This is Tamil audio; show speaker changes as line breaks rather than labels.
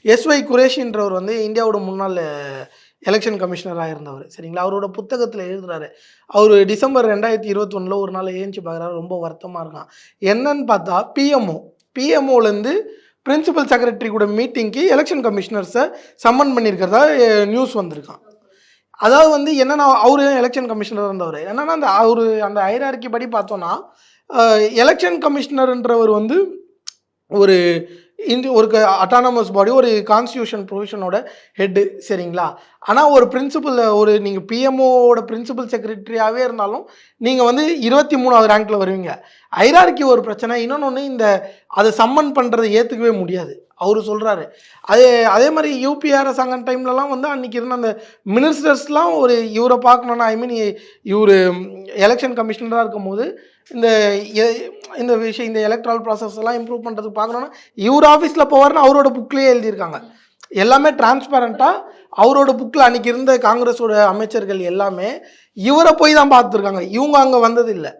எஸ்ஒய் குரேஷின்றவர் வந்து இந்தியாவோட முன்னாள் எலெக்ஷன் கமிஷனராக இருந்தவர் சரிங்களா. அவரோட புத்தகத்தில் எழுதுறாரு. அவர் டிசம்பர் 2021 ஒரு நாள் ஏஞ்சி பார்க்குறாரு, ரொம்ப வருத்தமாக இருக்கான். என்னன்னு பார்த்தா பிஎம்ஓலேருந்து பிரின்சிபல் செக்ரட்டரி கூட மீட்டிங்க்கு எலெக்ஷன் கமிஷனர்ஸை சம்மன் பண்ணியிருக்கிறதா நியூஸ் வந்திருக்கான். அதாவது வந்து என்னன்னா, அவரு எலெக்ஷன் கமிஷனர் இருந்தவர். என்னன்னா அந்த ஹைரார்கி படி பார்த்தோன்னா, எலெக்ஷன் கமிஷனர்ன்றவர் வந்து ஒரு ஒரு அட்டானமஸ் பாடி, ஒரு கான்ஸ்டியூஷன் ப்ரொவிஷனோட ஹெட்டு சரிங்களா. ஆனால் ஒரு நீங்கள் பிஎம்ஓட பிரின்சிபல் செக்ரட்டரியாகவே இருந்தாலும் நீங்கள் வந்து 23வது ரேங்க்கில் வருவீங்க. ஹைரார்கி ஒரு பிரச்சனை. இன்னொன்று அதை சம்மன் பண்ணுறதை ஏற்றுக்கவே முடியாது அவரு சொல்கிறாரு. அதே மாதிரி யூபிஏ அரசாங்கம் டைம்லலாம் வந்து அன்றைக்கி இருந்த அந்த மினிஸ்டர்ஸ்லாம் இவரை பார்க்கணுன்னா இவர் எலெக்ஷன் கமிஷனராக இருக்கும்போது இந்த விஷயம் இந்த எலக்ட்ரல் ப்ராசஸ் எல்லாம் இம்ப்ரூவ் பண்ணுறதுக்கு பார்க்கணுன்னா இவர் ஆஃபீஸில் போவார்னு அவரோட புக்லேயே எழுதியிருக்காங்க. எல்லாமே டிரான்ஸ்பரண்ட்டாக அவரோட புக்கில் அன்றைக்கி இருந்த காங்கிரஸோட அமைச்சர்கள் எல்லாமே இவரை போய் தான் பார்த்துருக்காங்க. இவங்க அங்கே வந்தது இல்லை.